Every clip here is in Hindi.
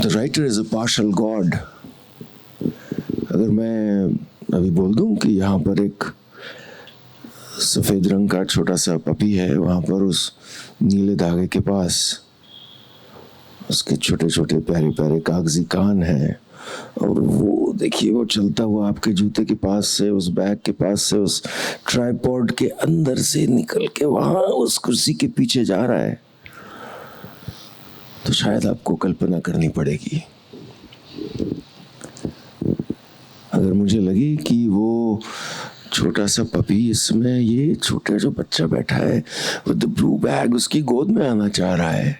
The writer is a partial god. अगर मैं अभी बोल दूं कि यहाँ पर एक सफ़ेद रंग का छोटा सा पपी है, वहाँ पर उस नीले धागे के पास उसके छोटे छोटे प्यारे प्यारे कागजी कान हैं, और वो देखिए वो चलता हुआ आपके जूते के पास से, उस बैग के पास से, उस ट्राइपॉड के अंदर से निकल के वहाँ उस कुर्सी के पीछे जा रहा है, तो शायद आपको कल्पना करनी पड़ेगी। अगर मुझे लगी कि वो छोटा सा पपी, इसमें ये छोटा जो बच्चा बैठा है विद द ब्लू बैग उसकी गोद में आना चाह रहा है,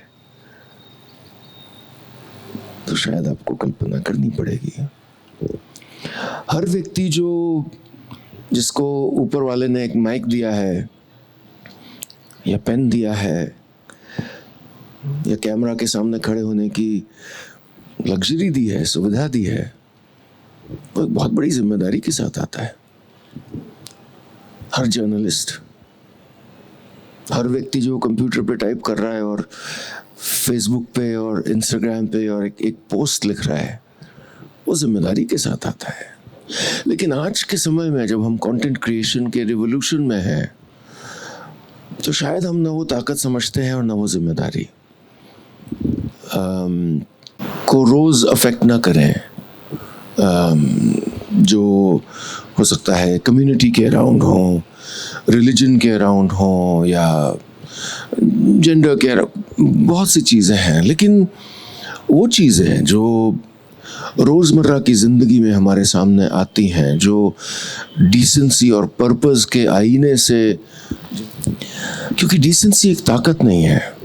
तो शायद आपको कल्पना करनी पड़ेगी। हर व्यक्ति जिसको ऊपर वाले ने एक माइक दिया है या पेन दिया है या कैमरा के सामने खड़े होने की लग्जरी दी है, सुविधा दी है, वो एक बहुत बड़ी जिम्मेदारी के साथ आता है। हर जर्नलिस्ट, हर व्यक्ति जो कंप्यूटर पे टाइप कर रहा है और फेसबुक पे और इंस्टाग्राम पे और एक पोस्ट लिख रहा है, वो जिम्मेदारी के साथ आता है। लेकिन आज के समय में जब हम कंटेंट क्रिएशन के रिवॉल्यूशन में हैं, तो शायद हम ना वो ताकत समझते हैं और ना वो जिम्मेदारी को रोज अफेक्ट ना करें, जो हो सकता है कम्युनिटी के अराउंड हो, रिलीजन के अराउंड हो, या जेंडर के बहुत सी चीज़ें हैं। लेकिन वो चीज़ें जो रोज़मर्रा की ज़िंदगी में हमारे सामने आती हैं, जो डिसेंसी और पर्पस के आईने से, क्योंकि डिसेंसी एक ताकत नहीं है।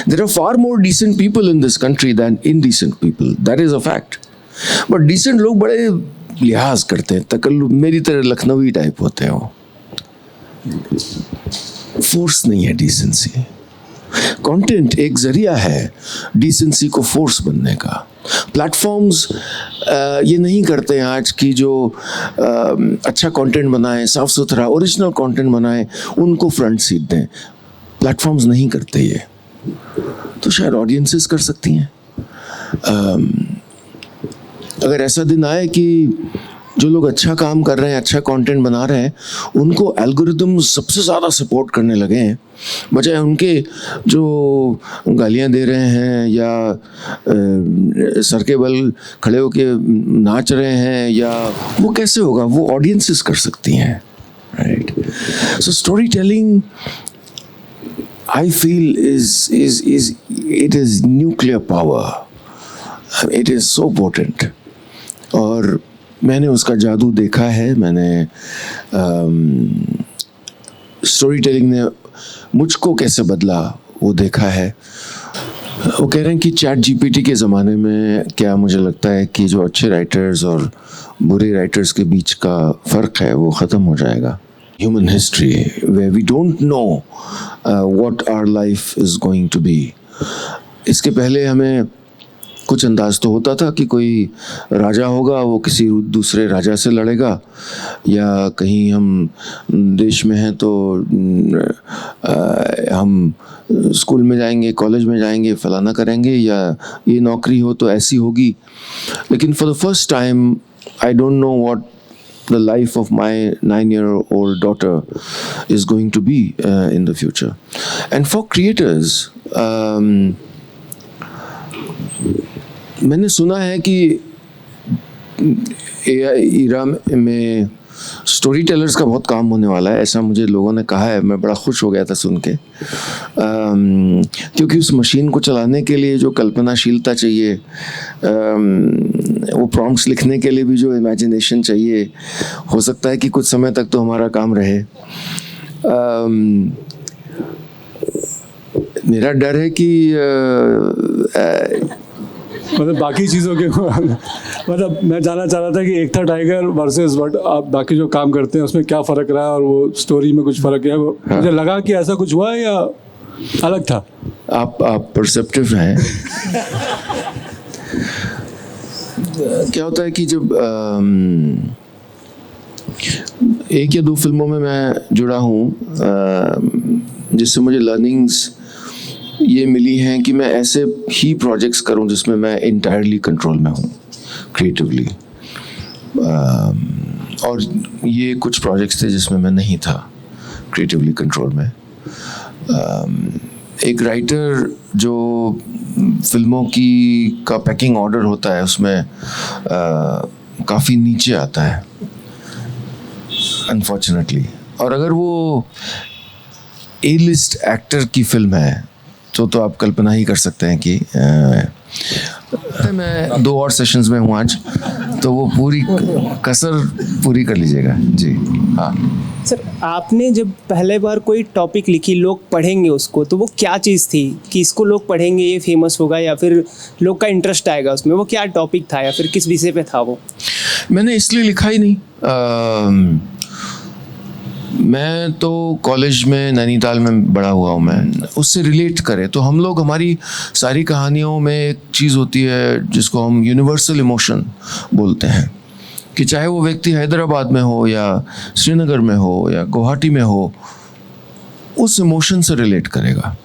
There are far more decent people in this country than indecent people. That is a fact. But decent लोग बड़े लिहाज करते हैं, तकल्लुफ, मेरी तरह लखनवी टाइप होते हैं। वो फोर्स नहीं है डिसेंसी। कंटेंट एक जरिया है डिसेंसी को फोर्स बनने का। प्लेटफॉर्म्स ये नहीं करते हैं आज की जो अच्छा कंटेंट बनाए, साफ सुथरा ओरिजिनल कंटेंट बनाए, उनको फ्रंट सीट दें। प्लेटफॉर्म्स नहीं करते ये, तो शायद ऑडियंसेस कर सकती हैं। अगर ऐसा दिन आए कि जो लोग अच्छा काम कर रहे हैं, अच्छा कंटेंट बना रहे हैं, उनको एल्गोरिदम सबसे ज़्यादा सपोर्ट करने लगे हैं, बजाय उनके जो गालियां दे रहे हैं या सर के बल खड़े होके नाच रहे हैं, या वो कैसे होगा? वो ऑडियंसेस कर सकती हैं, right? So story telling I feel it is nuclear power. It is so potent. और मैंने उसका जादू देखा है। मैंने स्टोरी टेलिंग ने मुझको कैसे बदला वो देखा है। वो कह रहे हैं कि चैट जीपीटी के ज़माने में क्या मुझे लगता है कि जो अच्छे राइटर्स और बुरे राइटर्स के बीच का फ़र्क है वो ख़त्म हो जाएगा। Human history where we don't know what our life is going to be. इसके पहले हमें कुछ अंदाज तो होता था कि कोई राजा होगा, वो किसी दूसरे राजा से लड़ेगा, या कहीं हम देश में हैं तो हम स्कूल में जाएंगे, कॉलेज में जाएंगे, फलाना करेंगे, या ये नौकरी हो तो ऐसी होगी। लेकिन for the first time I don't know what the life of my 9-year-old daughter is going to be in the future. And for creators, मैंने सुना है कि AI era में स्टोरी टेलर्स का बहुत काम होने वाला है, ऐसा मुझे लोगों ने कहा है। मैं बड़ा खुश हो गया था सुन के, क्योंकि उस मशीन को चलाने के लिए जो कल्पनाशीलता चाहिए, वो प्रॉम्प्ट्स लिखने के लिए भी जो इमेजिनेशन चाहिए, हो सकता है कि कुछ समय तक तो हमारा काम रहे। मेरा डर है कि मतलब बाकी चीज़ों के मतलब मैं जानना चाह रहा था कि एक था टाइगर वर्सेस बट आप बाकी जो काम करते हैं उसमें क्या फ़र्क रहा है, और वो स्टोरी में कुछ फ़र्क है? हाँ। मुझे लगा कि ऐसा कुछ हुआ है या अलग था? आप परसेप्टिव हैं। क्या होता है कि जब एक या दो फिल्मों में मैं जुड़ा हूँ जिससे मुझे लर्निंग्स ये मिली हैं कि मैं ऐसे ही प्रोजेक्ट्स करूं जिसमें मैं इंटायरली कंट्रोल में हूं क्रिएटिवली, और ये कुछ प्रोजेक्ट्स थे जिसमें मैं नहीं था क्रिएटिवली कंट्रोल में। एक राइटर जो फिल्मों की का पैकिंग ऑर्डर होता है उसमें काफ़ी नीचे आता है अनफॉर्चुनेटली, और अगर वो ए लिस्ट एक्टर की फिल्म है तो आप कल्पना ही कर सकते हैं कि मैं 2 और सेशंस में हूँ आज, तो वो पूरी कसर पूरी कर लीजिएगा जी। हाँ सर, आपने जब पहले बार कोई टॉपिक लिखी, लोग पढ़ेंगे उसको, तो वो क्या चीज़ थी कि इसको लोग पढ़ेंगे, ये फेमस होगा या फिर लोग का इंटरेस्ट आएगा उसमें? वो क्या टॉपिक था या फिर किस विषय पे था वो? मैंने इसलिए लिखा ही नहीं। मैं तो कॉलेज में नैनीताल में बड़ा हुआ हूँ, मैं उससे रिलेट करे तो हम लोग, हमारी सारी कहानियों में एक चीज़ होती है जिसको हम यूनिवर्सल इमोशन बोलते हैं, कि चाहे वो व्यक्ति हैदराबाद में हो या श्रीनगर में हो या गुवाहाटी में हो, उस इमोशन से रिलेट करेगा।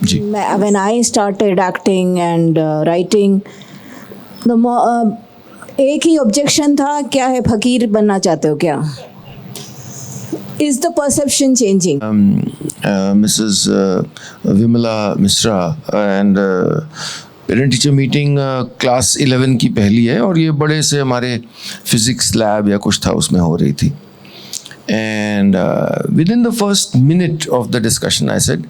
जी। When I started acting and writing, एक ही ऑब्जेक्शन था, क्या है फकीर बनना चाहते हो क्या? Is the perception changing? Mrs. Vimala Misra and parent teacher meeting class 11 की पहली है, और ये बड़े से हमारे फिजिक्स लैब या कुछ था उसमें हो रही थी। And with in the first minute of the discussion I said,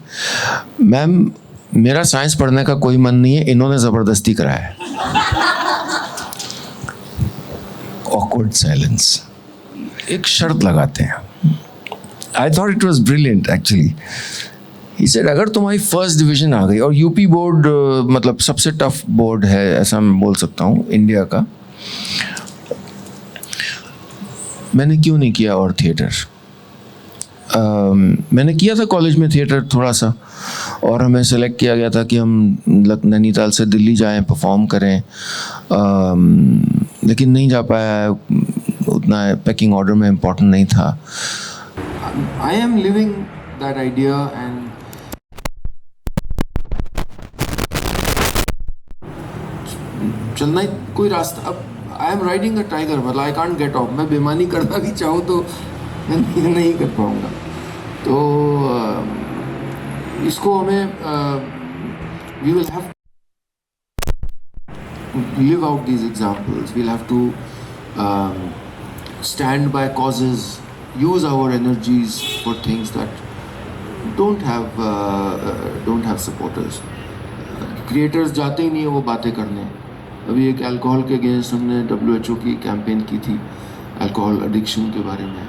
ma'am मेरा साइंस पढ़ने का कोई मन नहीं है, इन्होंने ज़बरदस्ती कराया है। ऑकवर्ड साइलेंस, एक शर्त लगाते हैं। I thought it was brilliant actually. He said, अगर तुम्हारी फर्स्ट डिवीज़न आ गई, और यूपी बोर्ड मतलब सबसे टफ बोर्ड है ऐसा मैं बोल सकता हूँ इंडिया का, मैंने क्यों नहीं किया और थिएटर? मैंने किया था कॉलेज में थिएटर थोड़ा सा, और हमें सेलेक्ट किया गया था कि हम नैनीताल से दिल्ली जाएं, परफॉर्म करें, लेकिन नहीं जा पाया, उतना पैकिंग ऑर्डर में इम्पोर्टेंट नहीं था। I am living that idea and चलना ही कोई रास्ता। अब I am riding a tiger, मतलब आई कांट गेट ऑफ। मैं बेईमानी करना भी चाहूँ तो मैं नहीं कर पाऊँगा। तो इसको हमें we will have live out these examples, we will have to stand by causes, use our energies for things that don't have supporters. Creators जाते ही नहीं है वो बातें करने। अभी एक अल्कोहल के अगेंस्ट हमने WHO की कैंपेन की थी, अल्कोहल एडिक्शन के बारे में,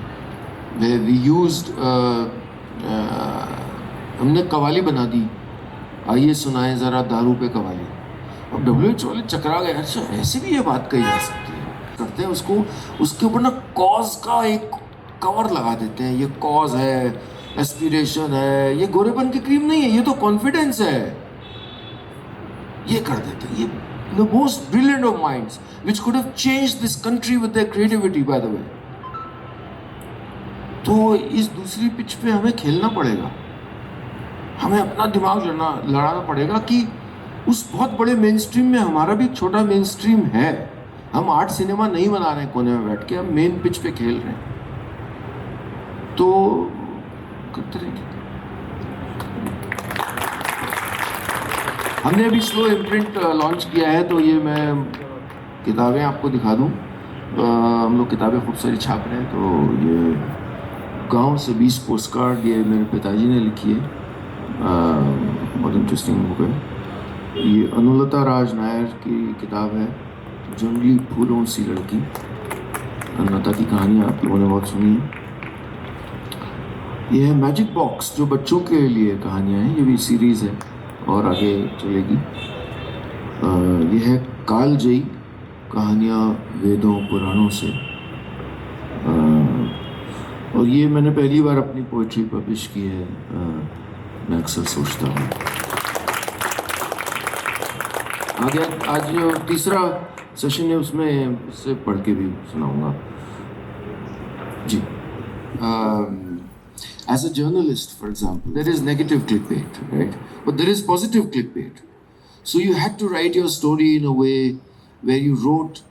वे वी यूज्ड हमने कवाली बना दी, आइए सुनाएं ज़रा दारू पे कवाली। अब WHO वाले चकरा गए, अच्छा ऐसे भी ये बात कही जा सकती है। करते हैं उसको, उसके ऊपर ना कॉज का एक कवर लगा देते हैं, ये कॉज है, एस्पिरेशन है, ये गोरेपन की क्रीम नहीं है, ये तो कॉन्फिडेंस है, ये कर देते हैं। ये the most brilliant of minds which could have changed this country with their creativity, by the way. तो इस दूसरी पिच पे हमें खेलना पड़ेगा, हमें अपना दिमाग लड़ाना पड़ेगा कि उस बहुत बड़े मेन स्ट्रीम में हमारा भी छोटा मेन स्ट्रीम है। हम आर्ट सिनेमा नहीं बना रहे हैं कोने में बैठ के, हम मेन पिच पे खेल रहे हैं। तो करते रहेंगे। हमने अभी स्लो इम्प्रिंट लॉन्च किया है, तो ये मैं किताबें आपको दिखा दूँ। हम लोग किताबें खूब सारी छाप रहे हैं। तो ये गांव से 20 पोस्ट कार्ड, ये मेरे पिताजी ने लिखी है, बहुत इंटरेस्टिंग बुक है। ये अनुलता राज नायर की किताब है, जंगली फूलों सी लड़की। अनुलता की कहानी आप लोगों ने बहुत सुनी है। ये है मैजिक बॉक्स, जो बच्चों के लिए कहानियाँ हैं, ये भी सीरीज़ है और आगे चलेगी। यह है कालजयी, कहानियाँ वेदों पुराणों से। और ये मैंने पहली बार अपनी पोइट्री पब्लिश की है, मैं अक्सर सोचता हूँ। आगे आज जो तीसरा सेशन है उसमें इससे पढ़ के भी सुनाऊंगा जी। As a journalist, for example, there is negative clickbait, right? But there is positive clickbait. So you had to write your story in a way where you wrote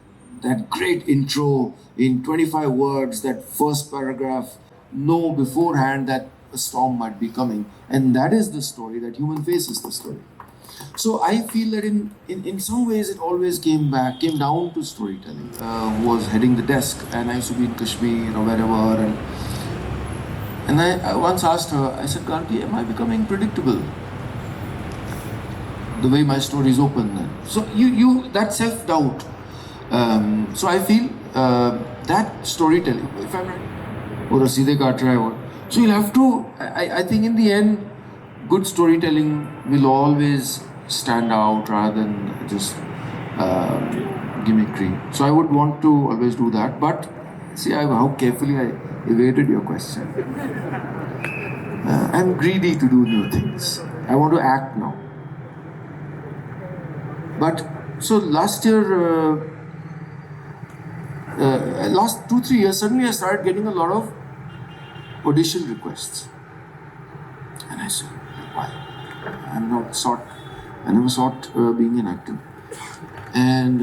that great intro in 25 words, that first paragraph, know beforehand that a storm might be coming. And that is the story, that human face is the story. So I feel that in some ways it always came down to storytelling. Who was heading the desk, and I used to be in Kashmir or wherever, and I once asked her, I said, Kanti, am I becoming predictable? The way my stories open. So you that self-doubt. So I feel that storytelling, if I'm right, or a seedhe kaat raha hai, so you'll have to, I think in the end, good storytelling will always stand out rather than just gimmickry. So I would want to always do that. But see how carefully I evaded your question. I'm greedy to do new things. I want to act now. But so last year, last 2-3 years, suddenly I started getting a lot of audition requests, and I said, why? I never sought being an actor. And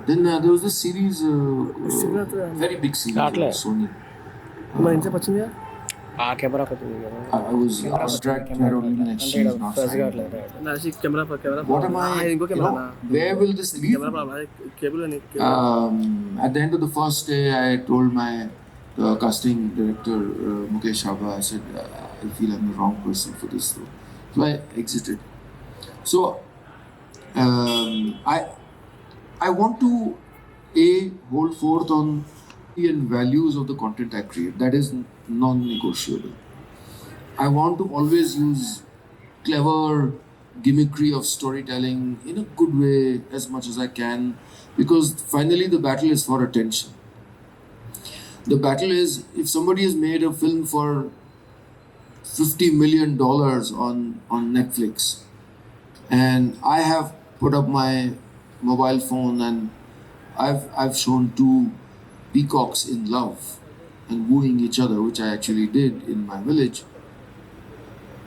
then there was this series, very big series, Sony. I was dragged to Carolina and she is not signed. What am I, where will this lead me? At the end of the first day, I told my casting director, Mukesh Abha, I said, I feel I'm the wrong person for this role. So I exited. So I want to hold forth on the values of the content I create. That is non-negotiable. I want to always use clever gimmickry of storytelling in a good way as much as I can, because finally the battle is for attention. The battle is, if somebody has made a film for $50 million on Netflix, and I have put up my mobile phone and I've shown two peacocks in love and wooing each other, which I actually did in my village.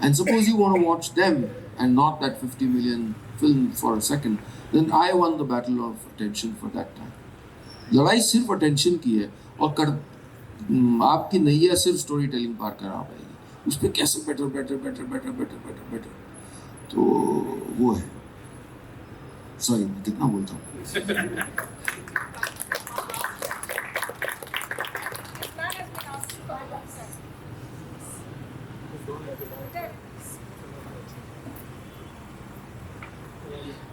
And suppose you want to watch them and not that 50 million film for a second, then I won the battle of attention for that time. लड़ाई सिर्फ अटेंशन की है, और आपकी नैया सिर्फ स्टोरी टेलिंग पार करा पाएगी, उस पर कैसे बेटर, तो वो है. सॉरी, मैं कितना बोलता हूँ.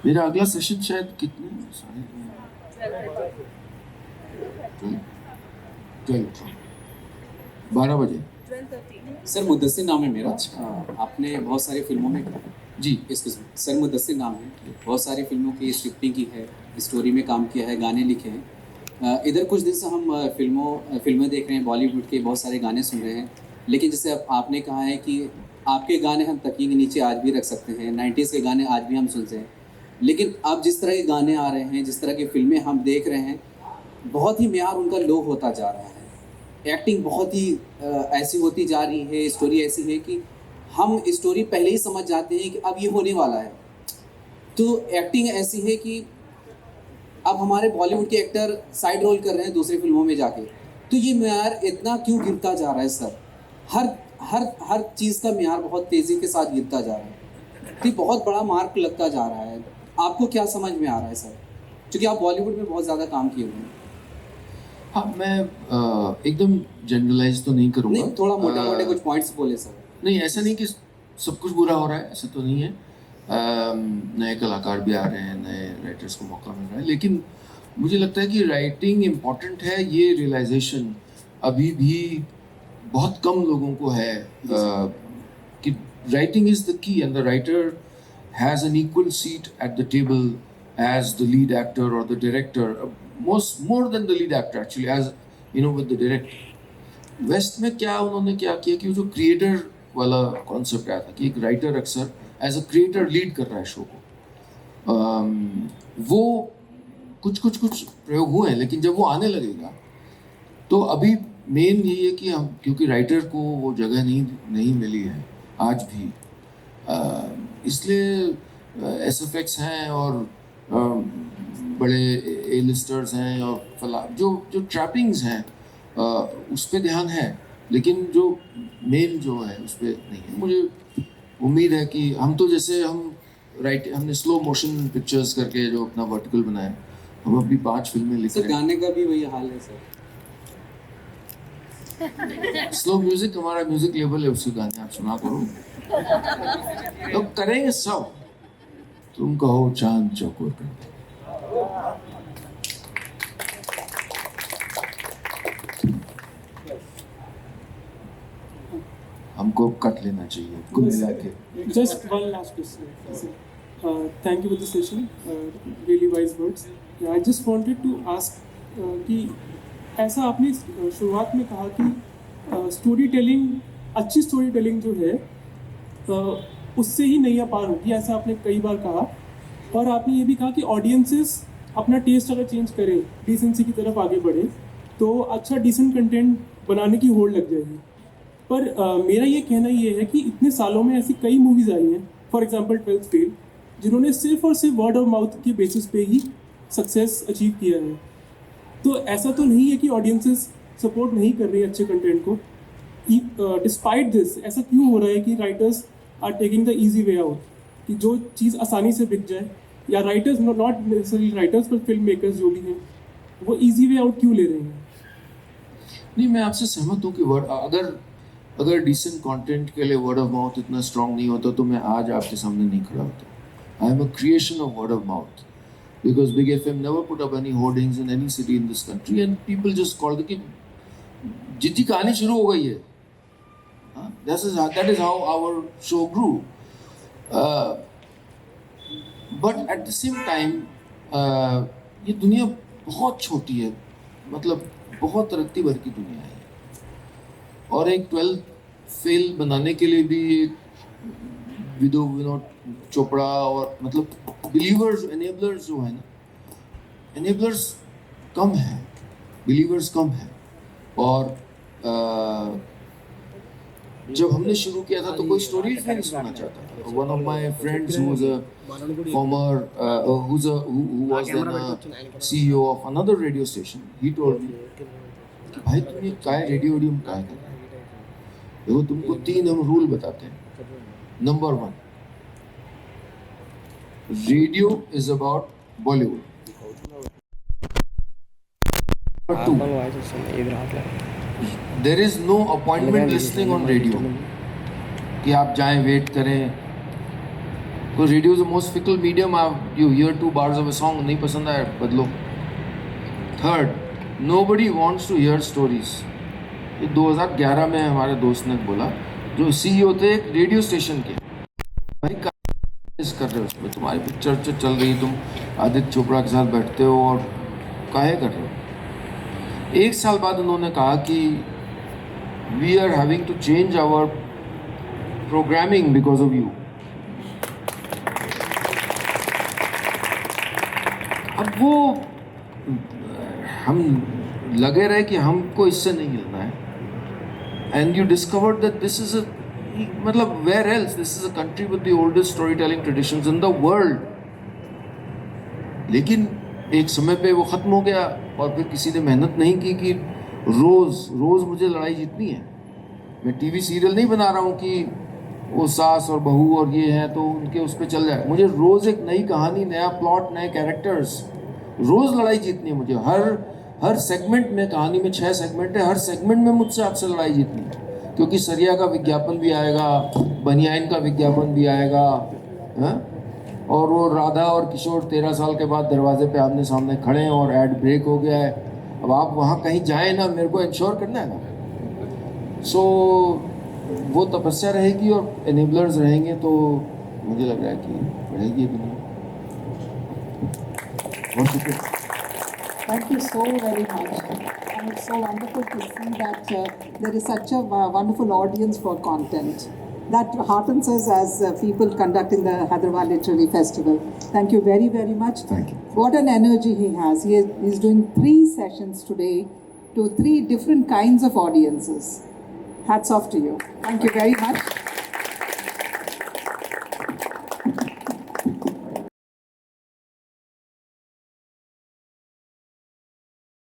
मेरा अगला सेशन शायद कितने 12 बजे. सर मुद्दस्सिर नाम है मेरा. आपने बहुत सारी फिल्मों में जी सर मुद्दस्सिर नाम है, बहुत सारी फिल्मों की स्क्रिप्टिंग की है, स्टोरी में काम किया है, गाने लिखे हैं. इधर कुछ दिन से हम फिल्में देख रहे हैं, बॉलीवुड के बहुत सारे गाने सुन रहे हैं. लेकिन जैसे अब आपने कहा है कि आपके गाने हम तकिए के नीचे आज भी रख सकते हैं, 90s के गाने आज भी हम सुनते हैं. लेकिन अब जिस तरह के गाने आ रहे हैं, जिस तरह की फिल्में हम देख रहे हैं, बहुत ही म्यार उनका लो होता जा रहा है. एक्टिंग बहुत ही ऐसी होती जा रही है, स्टोरी ऐसी है कि हम स्टोरी पहले ही समझ जाते हैं कि अब ये होने वाला है. तो एक्टिंग ऐसी है कि अब हमारे बॉलीवुड के एक्टर साइड रोल कर रहे हैं दूसरी फिल्मों में जाके. तो ये म्यार इतना क्यों गिरता जा रहा है सर? हर चीज़ का म्यार बहुत तेज़ी के साथ गिरता जा रहा है. तो बहुत बड़ा मार्क लगता जा रहा है. आपको क्या समझ में आ रहा है सर, क्योंकि आप बॉलीवुड में बहुत ज़्यादा काम किए हुए हैं? हाँ, मैं एकदम जनरलाइज तो नहीं करूँगा. नहीं, थोड़ा मोटे कुछ पॉइंट्स बोले सर. नहीं, ऐसा नहीं कि सब कुछ बुरा हो रहा है, ऐसा तो नहीं है. नए कलाकार भी आ रहे हैं, नए राइटर्स को मौका मिल रहा है, लेकिन मुझे लगता है कि राइटिंग इम्पॉर्टेंट है. ये रियलाइजेशन अभी भी बहुत कम लोगों को है कि writing is the key and the writer has an equal seat at the table as the lead actor or the director, more than the lead actor actually, as you know, with the director. West में उन्होंने क्या किया कि जो क्रिएटर वाला कॉन्सेप्ट आया था कि एक राइटर अक्सर एज अ क्रिएटर लीड कर रहा है शो को. वो कुछ प्रयोग हुए हैं, लेकिन जब वो आने लगेगा तो अभी मेन यही है कि हम, क्योंकि राइटर को वो जगह नहीं मिली है आज भी, इसलिए एसएफएक्स हैं और बड़े ए लिस्टर्स हैं और जो ट्रैपिंग्स हैं उस पर ध्यान है, लेकिन जो मेन जो है उस पर नहीं है। मुझे उम्मीद है कि हम तो जैसे हमने स्लो मोशन पिक्चर्स करके जो अपना वर्टिकल बनाया, हम अभी 5 फिल्में लिख सर रहे हैं। गाने का भी वही हाल है सर। स्लो म्यूजिक हमारा म्यूजिक लेवल है, उसके गाने आप सुना करो तो करेंगे सब। तुम कहो चांद चौकोर कर दे। हमको कट लेना चाहिए कुल मिला के। Just one last question. Thank you for the session. Really wise words. Yeah, I just wanted to ask कि ऐसा आपने शुरुआत में कहा कि स्टोरी टेलिंग, अच्छी स्टोरी टेलिंग जो है उससे ही नैया पार होगी, ऐसा आपने कई बार कहा। और आपने ये भी कहा कि ऑडियंसेस अपना टेस्ट अगर चेंज करें, डिसेंसी की तरफ आगे बढ़े, तो अच्छा डिसेंट कंटेंट बनाने की होड़ लग जाएगी। पर मेरा ये कहना ये है कि इतने सालों में ऐसी कई मूवीज़ आई हैं, फॉर एग्जांपल 12th फेल, जिन्होंने सिर्फ और सिर्फ वर्ड ऑफ माउथ के बेसिस पे ही सक्सेस अचीव किया है। तो ऐसा तो नहीं है कि ऑडियंसेस सपोर्ट नहीं कर रही अच्छे कंटेंट को। डिस्पाइट दिस ऐसा क्यों हो रहा है कि writers are taking the easy way out, कि जो चीज़ आसानी से बिक जाए, या राइटर्स, नॉट नेसेसरी राइटर्स पर फिल्म मेकर्स जो भी हैं, वो ईजी वे आउट क्यों ले रहे हैं? नहीं, मैं आपसे सहमत हूँ कि अगर डिसेंट कंटेंट के लिए वर्ड ऑफ माउथ इतना स्ट्रांग नहीं होता तो मैं आज आपके सामने नहीं खड़ा होता। I am a creation of word of mouth because Big FM never put up any hoardings in any city in this country and people just called कि जितनी कहानी शुरू हो गई है। That is how our show grew. But at the same time ये दुनिया बहुत छोटी है, मतलब बहुत रत्ती भर की दुनिया है, और एक 12th फेल बनाने के लिए भी विनोद चोपड़ा और मतलब बिलीवर्स, एनेबलर्स जो है ना, एनेबलर्स कम है, बिलीवर्स कम है। और जब हमने शुरू किया था तो कोई स्टोरीज नहीं सुनना चाहता था। One of my friends who was a former who was then a CEO of another radio station, he told me कि भाई तुम ये काय रेडियो में काय कर रहे हो? देखो तुमको 3 हम रूल बताते हैं। Number 1, radio is about Bollywood. Number 2, there is no appointment listening on radio कि आप जाएं वेट करें, because radio is the most fickle medium. You hear 2 bars of a song, नहीं पसंद आया बदलो। Third, nobody wants to hear stories. ये 2011 में हमारे दोस्त ने बोला, जो CEO थे एक रेडियो स्टेशन के, भाई कर रहे हो उसमें, तुम्हारी पिक्चर चल रही, तुम आदित्य चोपड़ा के साथ बैठते हो और काहे कर रहे हो? 1 साल बाद उन्होंने कहा कि we are having to change our programming because of you. अब वो हम लगे रहे कि हमको इससे नहीं मिलना है, and you discovered that this is a, मतलब where else? This is a country with the oldest storytelling traditions in the world. लेकिन एक समय पे वो ख़त्म हो गया और फिर किसी ने मेहनत नहीं की कि रोज़ मुझे लड़ाई जीतनी है। मैं टीवी सीरियल नहीं बना रहा हूँ कि वो सास और बहू और ये हैं तो उनके उस पर चल जाए। मुझे रोज़ एक नई कहानी, नया प्लॉट, नए कैरेक्टर्स, रोज़ लड़ाई जीतनी है मुझे। हर सेगमेंट में, कहानी में 6 सेगमेंट है, हर सेगमेंट में मुझसे आपसे लड़ाई जीतनी है, क्योंकि सरिया का विज्ञापन भी आएगा, बनियाइन का विज्ञापन भी आएगा, है? और वो राधा और किशोर 13 साल के बाद दरवाजे पे आमने सामने खड़े हैं और ऐड ब्रेक हो गया है। अब आप वहाँ कहीं जाएं ना, मेरे को इंश्योर करना है ना। सो वो तपस्या रहेगी और एनेबलर्स रहेंगे तो मुझे लग रहा है कि बढ़ेगी दुनिया। बहुत शुक्रिया। Thank you so very much. And it's so wonderful to see that there is such a wonderful audience for content. That heartens us as people conducting the Hyderabad Literary Festival. Thank you very, very much. Thank you. What an energy he has. He's doing 3 sessions today to 3 different kinds of audiences. Hats off to you. Thank you very much.